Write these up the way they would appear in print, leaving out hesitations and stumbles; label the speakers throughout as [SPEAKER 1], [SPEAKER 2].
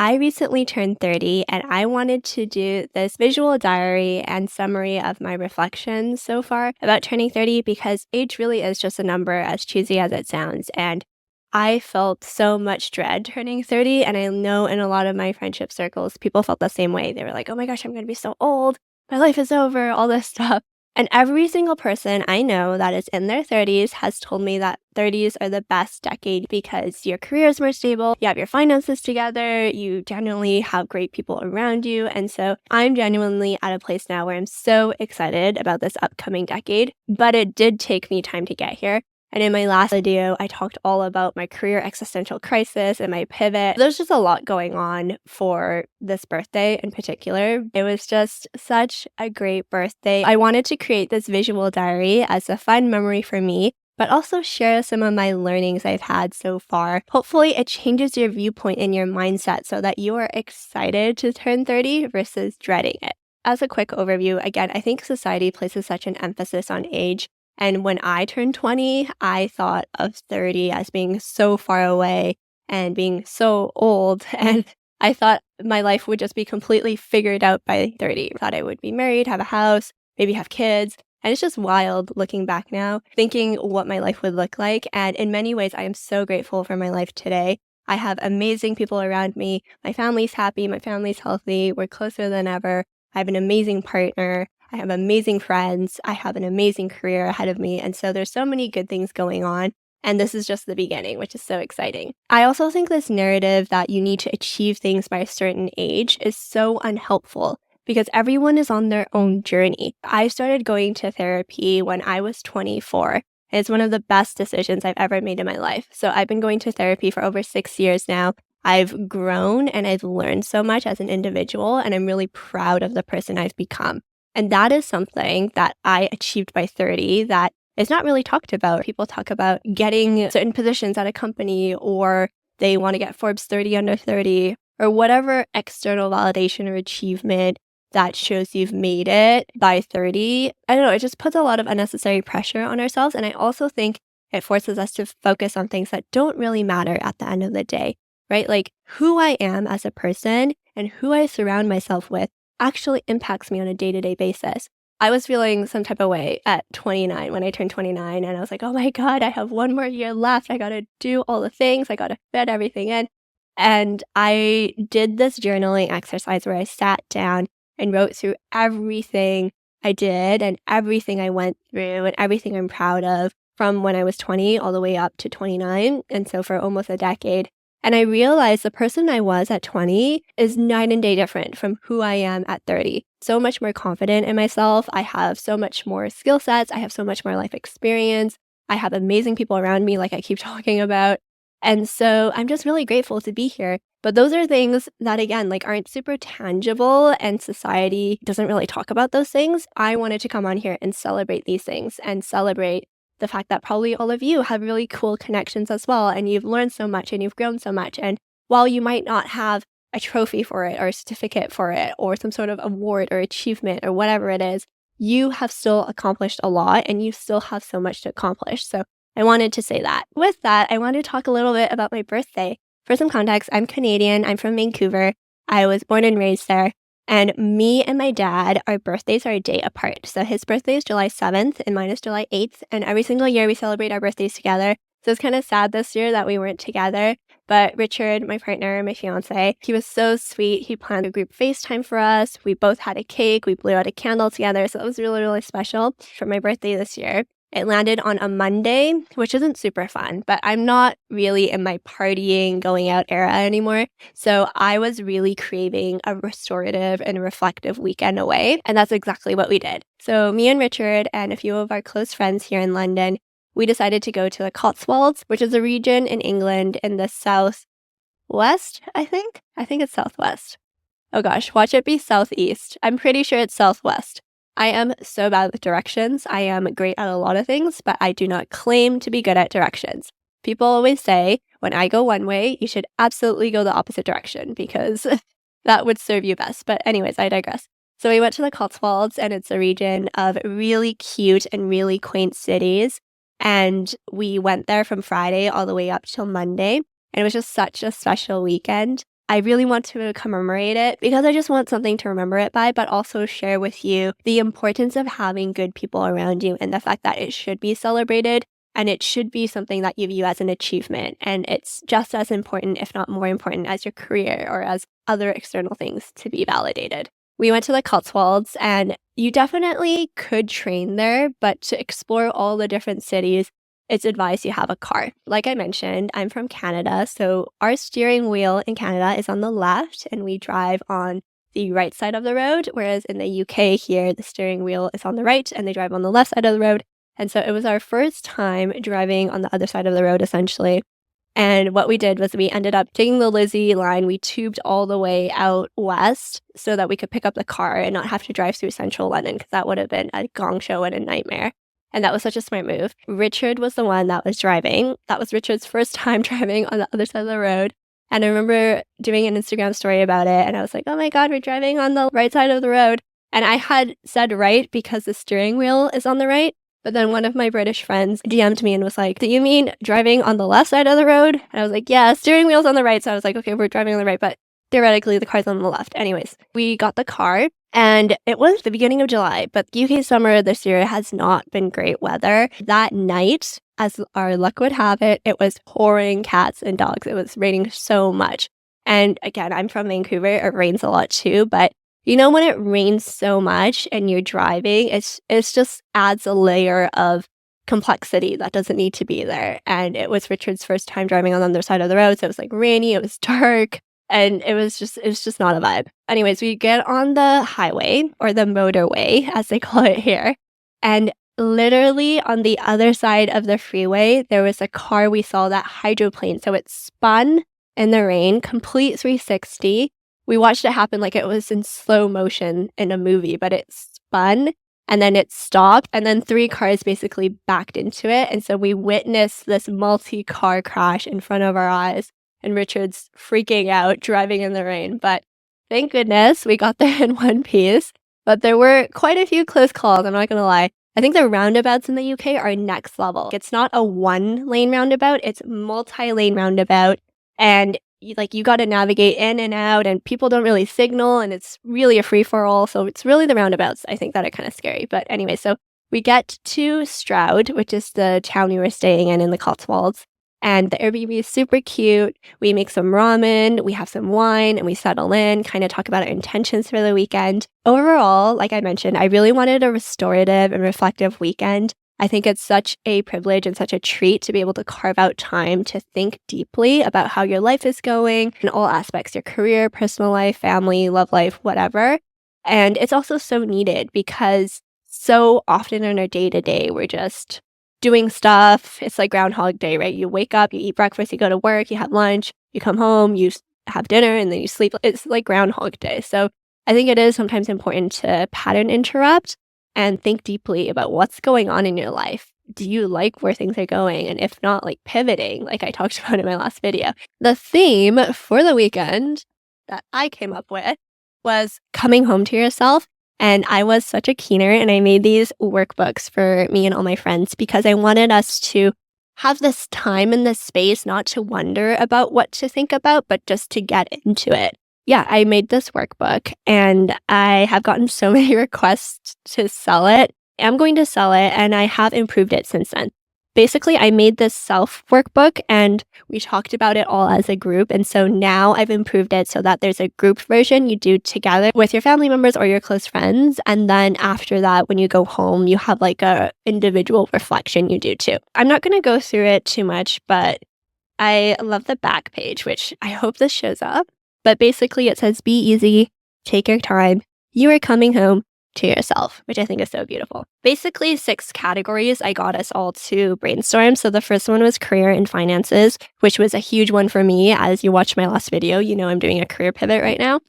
[SPEAKER 1] I recently turned 30 and I wanted to do this visual diary and summary of my reflections so far about turning 30 because age really is just a number, as cheesy as it sounds. And I felt so much dread turning 30. And I know in a lot of my friendship circles, people felt the same way. They were like, oh my gosh, I'm going to be so old. My life is over, all this stuff. And every single person I know that is in their 30s has told me that 30s are the best decade because your career is more stable, you have your finances together, you genuinely have great people around you. And so I'm genuinely at a place now where I'm so excited about this upcoming decade, but it did take me time to get here. And in my last video, I talked all about my career existential crisis and my pivot. There's just a lot going on for this birthday in particular. It was just such a great birthday. I wanted to create this visual diary as a fun memory for me, but also share some of my learnings I've had so far. Hopefully, it changes your viewpoint and your mindset so that you are excited to turn 30 versus dreading it. As a quick overview, again, I think society places such an emphasis on age. And when I turned 20, I thought of 30 as being so far away and being so old. And I thought my life would just be completely figured out by 30. I thought I would be married, have a house, maybe have kids. And it's just wild looking back now, thinking what my life would look like. And in many ways, I am so grateful for my life today. I have amazing people around me. My family's happy. My family's healthy. We're closer than ever. I have an amazing partner. I have amazing friends. I have an amazing career ahead of me. And so there's so many good things going on. And this is just the beginning, which is so exciting. I also think this narrative that you need to achieve things by a certain age is so unhelpful because everyone is on their own journey. I started going to therapy when I was 24. And it's one of the best decisions I've ever made in my life. So I've been going to therapy for over 6 years now. I've grown and I've learned so much as an individual, and I'm really proud of the person I've become. And that is something that I achieved by 30 that is not really talked about. People talk about getting certain positions at a company, or they want to get Forbes 30 under 30, or whatever external validation or achievement that shows you've made it by 30. I don't know, it just puts a lot of unnecessary pressure on ourselves. And I also think it forces us to focus on things that don't really matter at the end of the day, right? Like who I am as a person and who I surround myself with actually impacts me on a day-to-day basis. I was feeling some type of way at 29 when I turned 29, and I was like, oh my God, I have one more year left. I got to do all the things. I got to fit everything in. And I did this journaling exercise where I sat down and wrote through everything I did and everything I went through and everything I'm proud of from when I was 20 all the way up to 29. And so for almost a decade. And I realized the person I was at 20 is night and day different from who I am at 30. So much more confident in myself. I have so much more skill sets. I have so much more life experience. I have amazing people around me, like I keep talking about. And so I'm just really grateful to be here. But those are things that, again, like aren't super tangible, and society doesn't really talk about those things. I wanted to come on here and celebrate these things and celebrate the fact that probably all of you have really cool connections as well, and you've learned so much and you've grown so much. And while you might not have a trophy for it or a certificate for it or some sort of award or achievement or whatever it is, you have still accomplished a lot and you still have so much to accomplish. So I wanted to say that. With that, I wanted to talk a little bit about my birthday. For some context, I'm Canadian. I'm from Vancouver. I was born and raised there. And me and my dad, our birthdays are a day apart. So his birthday is July 7th and mine is July 8th. And every single year we celebrate our birthdays together. So it's kind of sad this year that we weren't together. But Richard, my partner, my fiance, he was so sweet. He planned a group FaceTime for us. We both had a cake. We blew out a candle together. So it was really, really special for my birthday this year. It landed on a Monday, which isn't super fun, but I'm not really in my partying, going out era anymore. So I was really craving a restorative and reflective weekend away. And that's exactly what we did. So me and Richard and a few of our close friends here in London, we decided to go to the Cotswolds, which is a region in England in the southwest, I think. I think it's southwest. Oh gosh, watch it be southeast. I'm pretty sure it's southwest. I am so bad with directions. I am great at a lot of things, but I do not claim to be good at directions. People always say, when I go one way, you should absolutely go the opposite direction because that would serve you best. But anyways, I digress. So we went to the Cotswolds, and it's a region of really cute and really quaint cities. And we went there from Friday all the way up till Monday. And it was just such a special weekend. I really want to commemorate it because I just want something to remember it by, but also share with you the importance of having good people around you and the fact that it should be celebrated and it should be something that you view as an achievement. And it's just as important, if not more important, as your career or as other external things to be validated. We went to the Cotswolds, and you definitely could train there, but to explore all the different cities, it's advised you have a car. Like I mentioned, I'm from Canada, so our steering wheel in Canada is on the left, and we drive on the right side of the road, whereas in the UK here, the steering wheel is on the right, and they drive on the left side of the road. And so it was our first time driving on the other side of the road, essentially. And what we did was we ended up taking the Lizzie line. We tubed all the way out west so that we could pick up the car and not have to drive through central London, because that would have been a gong show and a nightmare. And that was such a smart move. Richard was the one that was driving. That was Richard's first time driving on the other side of the road. And I remember doing an Instagram story about it. And I was like, oh my God, we're driving on the right side of the road. And I had said right because the steering wheel is on the right. But then one of my British friends DM'd me and was like, do you mean driving on the left side of the road? And I was like, yeah, steering wheel's on the right. So I was like, okay, we're driving on the right, but theoretically the car's on the left. Anyways, we got the car and it was the beginning of July, but UK summer this year has not been great weather. That night, as our luck would have it, it was pouring cats and dogs. It was raining so much. And again, I'm from Vancouver. It rains a lot too, but you know, when it rains so much and you're driving, it's just adds a layer of complexity that doesn't need to be there. And it was Richard's first time driving on the other side of the road. So it was like rainy, it was dark, and it was just not a vibe. Anyways, we get on the highway or the motorway, as they call it here. And literally on the other side of the freeway, there was a car we saw that hydroplaned. So it spun in the rain, complete 360. We watched it happen like it was in slow motion in a movie, but it spun and then it stopped and then 3 cars basically backed into it. And so we witnessed this multi-car crash in front of our eyes and Richard's freaking out driving in the rain. But thank goodness we got there in one piece. But there were quite a few close calls, I'm not going to lie. I think the roundabouts in the UK are next level. It's not a 1-lane roundabout, it's multi-lane roundabout. And you got to navigate in and out, and people don't really signal, and it's really a free-for-all. So it's really the roundabouts, I think, that are kind of scary. But anyway, so we get to Stroud, which is the town we were staying in the Cotswolds. And the Airbnb is super cute. We make some ramen, we have some wine, and we settle in, kind of talk about our intentions for the weekend. Overall, like I mentioned, I really wanted a restorative and reflective weekend. I think it's such a privilege and such a treat to be able to carve out time to think deeply about how your life is going in all aspects, your career, personal life, family, love life, whatever. And it's also so needed because so often in our day-to-day, we're just doing stuff. It's like Groundhog Day, right? You wake up, you eat breakfast, you go to work, you have lunch, you come home, you have dinner, and then you sleep. It's like Groundhog Day. So I think it is sometimes important to pattern interrupt and think deeply about what's going on in your life. Do you like where things are going? And if not, like pivoting, like I talked about in my last video. The theme for the weekend that I came up with was coming home to yourself. And I was such a keener, and I made these workbooks for me and all my friends because I wanted us to have this time and this space not to wonder about what to think about, but just to get into it. Yeah, I made this workbook and I have gotten so many requests to sell it. I'm going to sell it and I have improved it since then. Basically, I made this self workbook and we talked about it all as a group. And so now I've improved it so that there's a group version you do together with your family members or your close friends. And then after that, when you go home, you have like a individual reflection you do too. I'm not going to go through it too much, but I love the back page, which I hope this shows up. But basically it says, be easy, take your time, you are coming home to yourself, which I think is so beautiful. Basically 6 categories I got us all to brainstorm. So the first one was career and finances, which was a huge one for me. As you watched my last video, you know I'm doing a career pivot right now.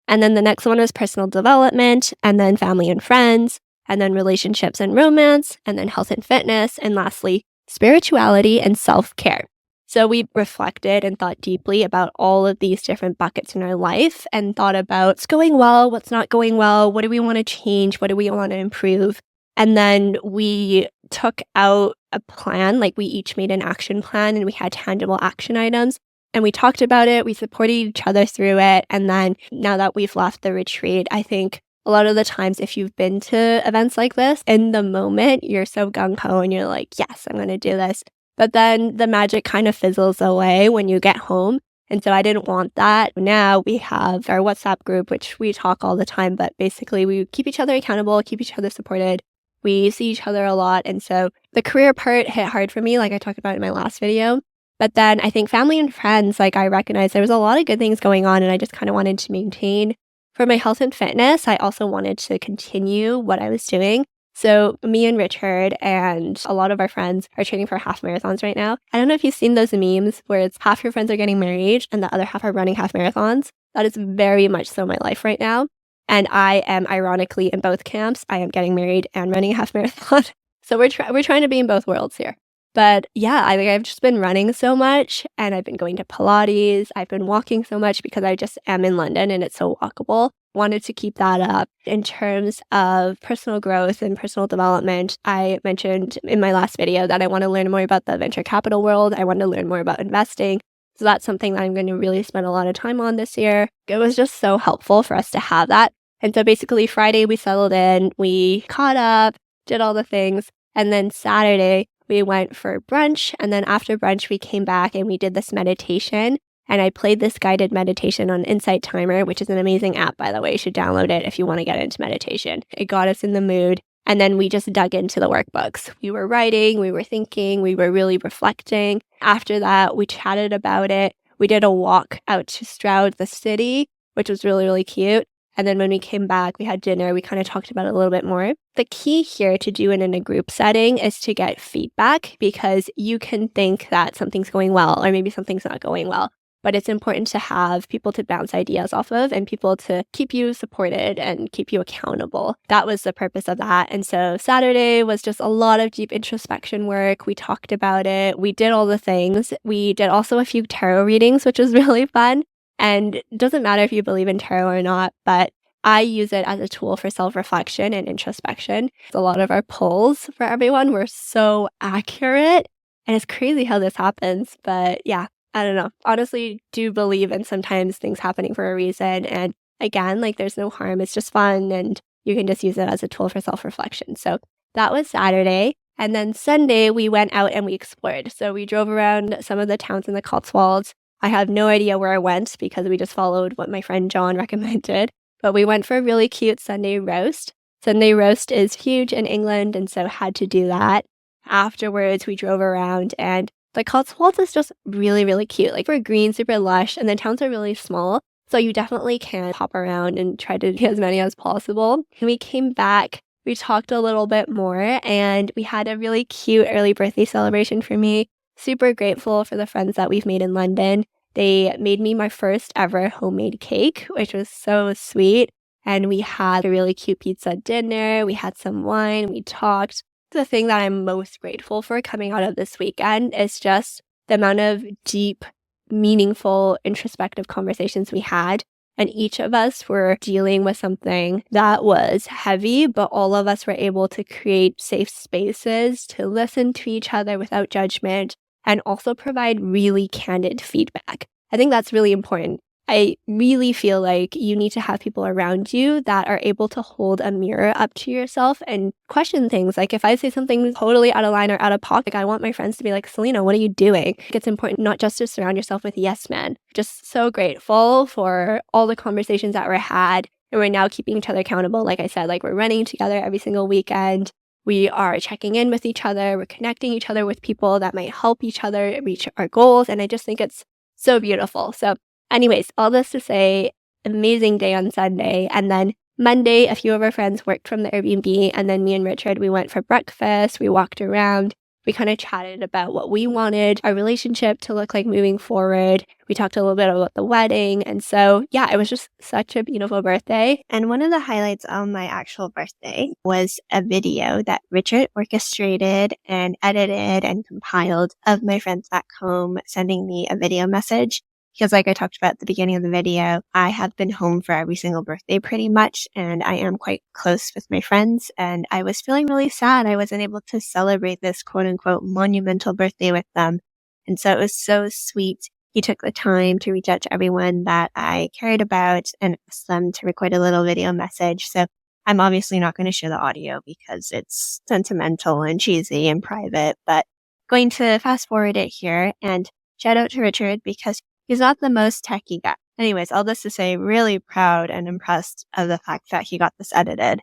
[SPEAKER 1] And then the next one was personal development, and then family and friends, and then relationships and romance, and then health and fitness, and lastly, spirituality and self-care. So we reflected and thought deeply about all of these different buckets in our life and thought about what's going well, what's not going well, what do we want to change, what do we want to improve. And then we took out a plan, like we each made an action plan and we had tangible action items. and we talked about it. We supported each other through it. And then now that we've left the retreat, I think a lot of the times, if you've been to events like this, in the moment, you're so gung-ho and you're like, yes, I'm going to do this. But then the magic kind of fizzles away when you get home. And so I didn't want that. Now we have our WhatsApp group, which we talk all the time, but basically we keep each other accountable, keep each other supported. We see each other a lot. And so the career part hit hard for me, like I talked about in my last video. But then I think family and friends, like I recognized there was a lot of good things going on and I just kind of wanted to maintain. For my health and fitness, I also wanted to continue what I was doing. So me and Richard and a lot of our friends are training for half marathons right now. I don't know if you've seen those memes where it's half your friends are getting married and the other half are running half marathons. That is very much so my life right now. And I am ironically in both camps. I am getting married and running a half marathon. So we're trying to be in both worlds here. But yeah, I've just been running so much and I've been going to Pilates. I've been walking so much because I just am in London and it's so walkable. Wanted to keep that up. In terms of personal growth and personal development, I mentioned in my last video that I want to learn more about the venture capital world. I want to learn more about investing. So that's something that I'm going to really spend a lot of time on this year. It was just so helpful for us to have that. And so basically Friday we settled in, we caught up, did all the things. And then Saturday we went for brunch. And then after brunch, we came back and we did this meditation. And I played this guided meditation on Insight Timer, which is an amazing app, by the way. You should download it if you want to get into meditation. It got us in the mood. And then we just dug into the workbooks. We were writing, we were thinking, we were really reflecting. After that, we chatted about it. We did a walk out to Stroud, the city, which was really, really cute. And then when we came back, we had dinner. We kind of talked about it a little bit more. The key here to do it in a group setting is to get feedback because you can think that something's going well or maybe something's not going well. But it's important to have people to bounce ideas off of and people to keep you supported and keep you accountable. That was the purpose of that. And so Saturday was just a lot of deep introspection work. We talked about it. We did all the things. We did also a few tarot readings, which was really fun. And it doesn't matter if you believe in tarot or not, but I use it as a tool for self-reflection and introspection. A lot of our polls for everyone were so accurate. And it's crazy how this happens. But yeah, I don't know. Honestly, do believe in sometimes things happening for a reason. And again, like there's no harm. It's just fun. And you can just use it as a tool for self-reflection. So that was Saturday. And then Sunday, we went out and we explored. So we drove around some of the towns in the Cotswolds. I have no idea where I went because we just followed what my friend John recommended. But we went for a really cute Sunday roast. Sunday roast is huge in England, and so had to do that. Afterwards, we drove around, and the Cotswolds is just really, really cute. Like, we're green, super lush, and the towns are really small. So you definitely can hop around and try to do as many as possible. And we came back, we talked a little bit more, and we had a really cute early birthday celebration for me. Super grateful for the friends that we've made in London. They made me my first ever homemade cake, which was so sweet. And we had a really cute pizza dinner. We had some wine. We talked. The thing that I'm most grateful for coming out of this weekend is just the amount of deep, meaningful, introspective conversations we had. And each of us were dealing with something that was heavy, but all of us were able to create safe spaces to listen to each other without judgment and also provide really candid feedback. I think that's really important. I really feel like you need to have people around you that are able to hold a mirror up to yourself and question things. Like if I say something totally out of line or out of pocket, I want my friends to be like, Selena, what are you doing? It's important not just to surround yourself with yes men. Just so grateful for all the conversations that were had. And we're now keeping each other accountable. Like I said, like we're running together every single weekend. We are checking in with each other. We're connecting each other with people that might help each other reach our goals. And I just think it's so beautiful. So anyways, all this to say, amazing day on Sunday. And then Monday, a few of our friends worked from the Airbnb. And then me and Richard, we went for breakfast. We walked around. We kind of chatted about what we wanted our relationship to look like moving forward. We talked a little bit about the wedding. And so, yeah, it was just such a beautiful birthday.
[SPEAKER 2] And one of the highlights on my actual birthday was a video that Richard orchestrated and edited and compiled of my friends back home sending me a video message. Because like I talked about at the beginning of the video, I have been home for every single birthday pretty much, and I am quite close with my friends, and I was feeling really sad I wasn't able to celebrate this quote-unquote monumental birthday with them. And so it was so sweet he took the time to reach out to everyone that I cared about and ask them to record a little video message. So I'm obviously not going to share the audio because it's sentimental and cheesy and private, but going to fast forward it here and shout out to Richard because he's not the most techie guy. Anyways, all this to say, really proud and impressed of the fact that he got this edited.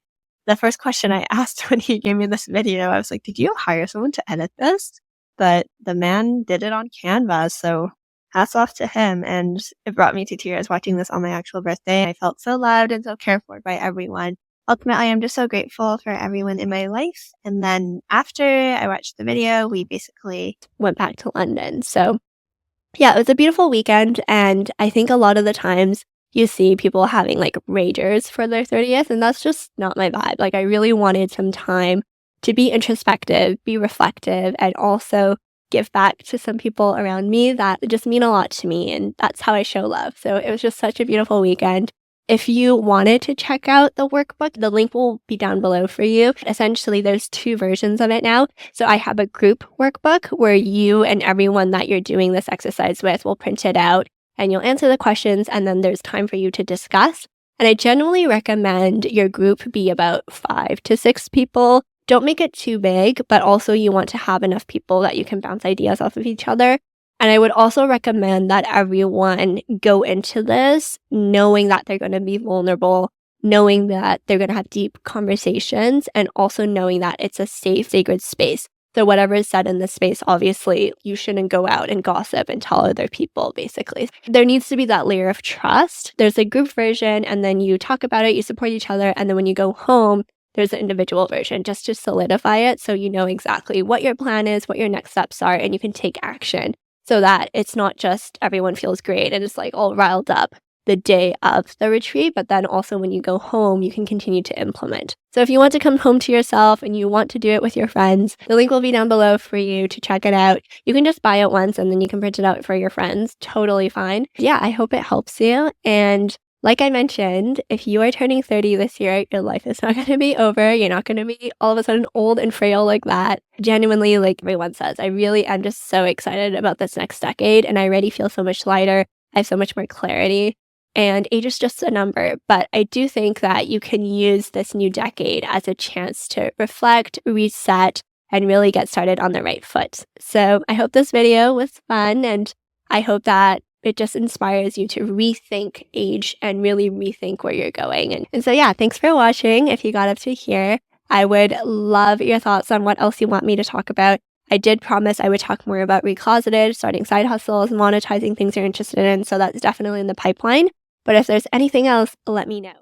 [SPEAKER 2] The first question I asked when he gave me this video, I was like, did you hire someone to edit this? But the man did it on Canva, so hats off to him. And it brought me to tears watching this on my actual birthday. I felt so loved and so cared for by everyone. Ultimately, I'm just so grateful for everyone in my life. And then after I watched the video, we basically
[SPEAKER 1] went back to London. So yeah, it was a beautiful weekend, and I think a lot of the times you see people having like ragers for their 30th, and that's just not my vibe. Like, I really wanted some time to be introspective, be reflective, and also give back to some people around me that just mean a lot to me, and that's how I show love. So it was just such a beautiful weekend. If you wanted to check out the workbook, the link will be down below for you. Essentially, there's 2 versions of it now. So I have a group workbook where you and everyone that you're doing this exercise with will print it out and you'll answer the questions, and then there's time for you to discuss. And I generally recommend your group be about 5 to 6 people. Don't make it too big, but also you want to have enough people that you can bounce ideas off of each other. And I would also recommend that everyone go into this knowing that they're going to be vulnerable, knowing that they're going to have deep conversations, and also knowing that it's a safe, sacred space. So whatever is said in this space, obviously, you shouldn't go out and gossip and tell other people, basically. There needs to be that layer of trust. There's a group version, and then you talk about it, you support each other, and then when you go home, there's an individual version just to solidify it so you know exactly what your plan is, what your next steps are, and you can take action. So that it's not just everyone feels great and it's like all riled up the day of the retreat, but then also when you go home, you can continue to implement. So if you want to come home to yourself and you want to do it with your friends, the link will be down below for you to check it out. You can just buy it once and then you can print it out for your friends. Totally fine. Yeah, I hope it helps you. And like I mentioned, if you are turning 30 this year, your life is not going to be over. You're not going to be all of a sudden old and frail like that. Genuinely, like everyone says, I really am just so excited about this next decade, and I already feel so much lighter. I have so much more clarity, and age is just a number. But I do think that you can use this new decade as a chance to reflect, reset, and really get started on the right foot. So I hope this video was fun, and I hope that it just inspires you to rethink age and really rethink where you're going. And so, yeah, thanks for watching. If you got up to here, I would love your thoughts on what else you want me to talk about. I did promise I would talk more about Recloseted, starting side hustles, monetizing things you're interested in. So that's definitely in the pipeline. But if there's anything else, let me know.